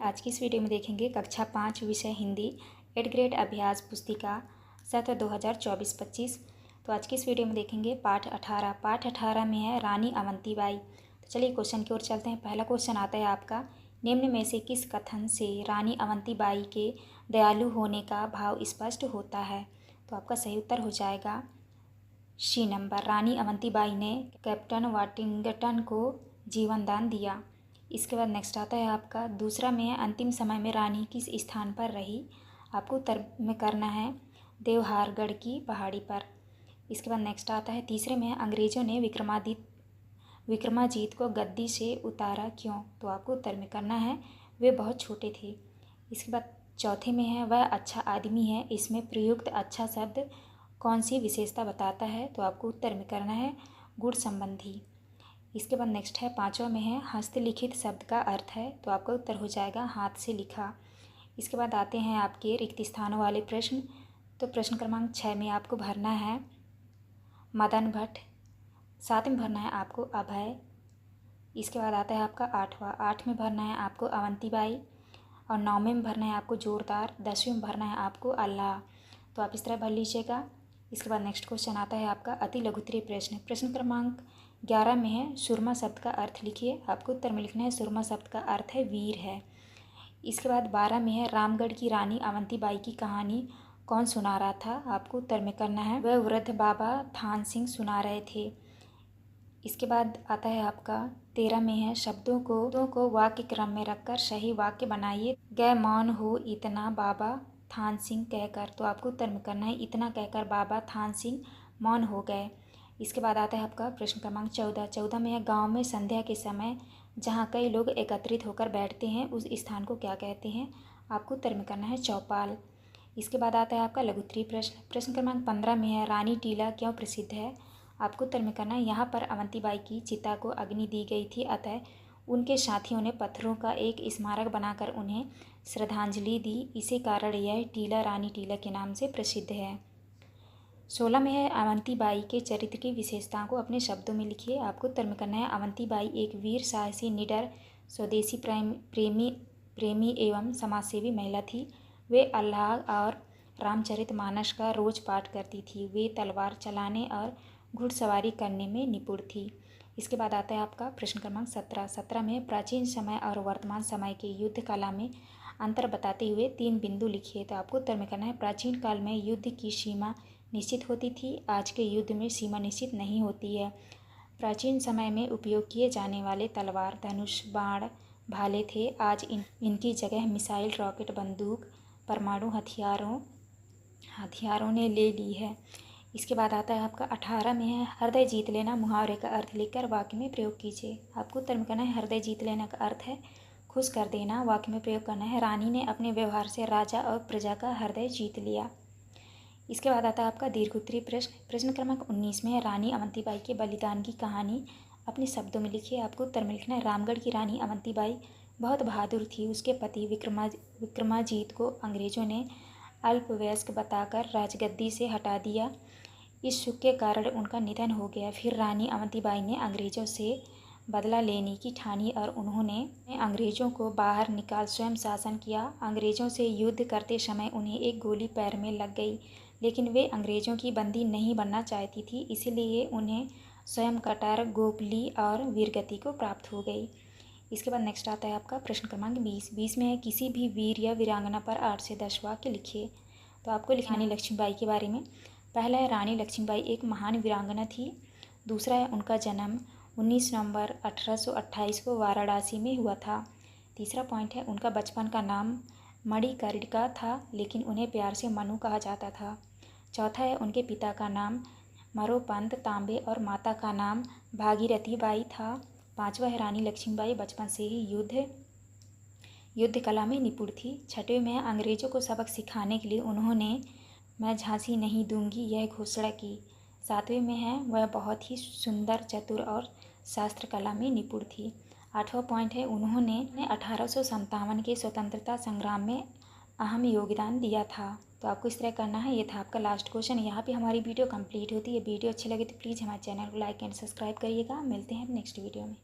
आज की इस वीडियो में देखेंगे कक्षा 5 विषय हिंदी 8th ग्रेड अभ्यास पुस्तिका सत्र 2024-25। तो आज की इस वीडियो में देखेंगे पाठ 18। पाठ 18 में है रानी अवंतीबाई। तो चलिए क्वेश्चन की ओर चलते हैं। पहला क्वेश्चन आता है आपका, निम्न में से किस कथन से रानी अवंतीबाई के दयालु होने का भाव स्पष्ट होता है। तो आपका सही उत्तर हो जाएगा सी नंबर। रानी अवंतीबाई ने कैप्टन वाटिंगटन को जीवन दान दिया। इसके बाद नेक्स्ट आता है आपका, दूसरा में है अंतिम समय में रानी किस स्थान पर रही। आपको उत्तर में करना है देवहारगढ़ की पहाड़ी पर। इसके बाद नेक्स्ट आता है, तीसरे में है अंग्रेजों ने विक्रमाजीत को गद्दी से उतारा क्यों। तो आपको उत्तर में करना है वे बहुत छोटे थे। इसके बाद चौथे में है वह अच्छा आदमी है, इसमें प्रयुक्त अच्छा शब्द कौन सी विशेषता बताता है। तो आपको उत्तर में करना है गुण संबंधी। इसके बाद नेक्स्ट है पांचवा में है हस्तलिखित शब्द का अर्थ है। तो आपका उत्तर हो जाएगा हाथ से लिखा। इसके बाद आते हैं आपके रिक्त स्थानों वाले प्रश्न। तो प्रश्न क्रमांक 6 में आपको भरना है मदन भट्ट, 7 में भरना है आपको अभय। इसके बाद आता है आपका 8 में भरना है आपको अवंतीबाई, और 9 में भरना है आपको जोरदार, 10वीं में भरना है आपको अल्लाह। तो आप इस तरह भर लीजिएगा। इसके बाद नेक्स्ट क्वेश्चन आता है आपका अति लघुत्तरीय प्रश्न। प्रश्न क्रमांक 11 में है सुरमा शब्द का अर्थ लिखिए। आपको उत्तर में लिखना है सुरमा शब्द का अर्थ है वीर है। इसके बाद 12 में है रामगढ़ की रानी अवंतीबाई की कहानी कौन सुना रहा था। आपको उत्तर में करना है वह वृद्ध बाबा थान सिंह सुना रहे थे। इसके बाद आता है आपका 13 में है शब्दों को वाक्य क्रम में रखकर सही वाक्य बनाइए। गए मौन हो इतना बाबा थान सिंह कहकर। तो आपको उत्तर में करना है इतना कहकर बाबा थान सिंह मौन हो गए। इसके बाद आता है आपका प्रश्न क्रमांक 14 में है गांव में संध्या के समय जहां कई लोग एकत्रित होकर बैठते हैं उस स्थान को क्या कहते हैं। आपको उत्तर में करना है चौपाल। इसके बाद आता है आपका लघुत्तरीय प्रश्न। प्रश्न क्रमांक 15 में है रानी टीला क्यों प्रसिद्ध है। आपको उत्तर में करना है यहाँ पर अवंतीबाई की चिता को अग्नि दी गई थी, अतः उनके साथियों ने पत्थरों का एक स्मारक बनाकर उन्हें श्रद्धांजलि दी, इसी कारण यह टीला रानी टीला के नाम से प्रसिद्ध है। 16 में है अवंतीबाई के चरित्र की विशेषताओं को अपने शब्दों में लिखिए। आपको उत्तर में करना है अवंतीबाई एक वीर साहसी निडर स्वदेशी प्रेमी एवं समाजसेवी महिला थी। वे अल्लाह और रामचरितमानस का रोज पाठ करती थी। वे तलवार चलाने और घुड़सवारी करने में निपुण थी। इसके बाद आता है आपका प्रश्न क्रमांक 17 में प्राचीन समय और वर्तमान समय के युद्ध कला में अंतर बताते हुए 3 बिंदु लिखिए। तो आपको उत्तर में करना है प्राचीन काल में युद्ध की सीमा निश्चित होती थी, आज के युद्ध में सीमा निश्चित नहीं होती है। प्राचीन समय में उपयोग किए जाने वाले तलवार, धनुष, बाण, भाले थे, आज इनकी जगह मिसाइल, रॉकेट, बंदूक, परमाणु हथियारों ने ले ली है। इसके बाद आता है आपका 18 में है हृदय जीत लेना मुहावरे का अर्थ लिखकर वाक्य में प्रयोग कीजिए। आपको उत्तर में करना है हृदय जीत लेना का अर्थ है खुश कर देना। वाक्य में प्रयोग करना है रानी ने अपने व्यवहार से राजा और प्रजा का हृदय जीत लिया। इसके बाद आता है आपका दीर्घोत्तरीय प्रश्न। प्रश्न क्रमांक 19 में है रानी अवंतीबाई के बलिदान की कहानी अपने शब्दों में लिखिए। आपको उत्तर में लिखना है रामगढ़ की रानी अवंतीबाई बहुत बहादुर थी। उसके पति विक्रमाजीत को अंग्रेजों ने अल्पवयस्क बताकर राजगद्दी से हटा दिया। इस सुख के कारण उनका निधन हो गया। फिर रानी अवंतीबाई ने अंग्रेजों से बदला लेने की ठानी और उन्होंने अंग्रेजों को बाहर निकाल स्वयं शासन किया। अंग्रेजों से युद्ध करते समय उन्हें एक गोली पैर में लग गई, लेकिन वे अंग्रेजों की बंदी नहीं बनना चाहती थी, इसलिए उन्हें स्वयं कटार, गोपली और वीरगति को प्राप्त हो गई। इसके बाद नेक्स्ट आता है आपका प्रश्न क्रमांक 20 में है किसी भी वीर या वीरांगना पर 8 से 10 वाक्य लिखिए। तो आपको लिखना है लक्ष्मीबाई के बारे में। पहला है रानी लक्ष्मीबाई एक महान वीरांगना थी। दूसरा है उनका जन्म 19 नवंबर 1828 को वाराणसी में हुआ था। तीसरा पॉइंट है उनका बचपन का नाम मणिकर्णिका था, लेकिन उन्हें प्यार से मनु कहा जाता था। चौथा है उनके पिता का नाम मरोपंत तांबे और माता का नाम भागीरथी बाई था। पांचवा है रानी लक्ष्मीबाई बचपन से ही युद्ध कला में निपुण थी। छठवें में अंग्रेजों को सबक सिखाने के लिए उन्होंने मैं झांसी नहीं दूंगी यह घोषणा की। 7वें में है वह बहुत ही सुंदर, चतुर और शास्त्र कला में निपुण थी। 8वां पॉइंट है उन्होंने 1857 के स्वतंत्रता संग्राम में अहम योगदान दिया था। तो आपको इस तरह करना है। ये था आपका लास्ट क्वेश्चन। यहाँ पे हमारी वीडियो कंप्लीट होती है। वीडियो अच्छी लगे तो प्लीज़ हमारे चैनल को लाइक एंड सब्सक्राइब करिएगा। मिलते हैं नेक्स्ट वीडियो में।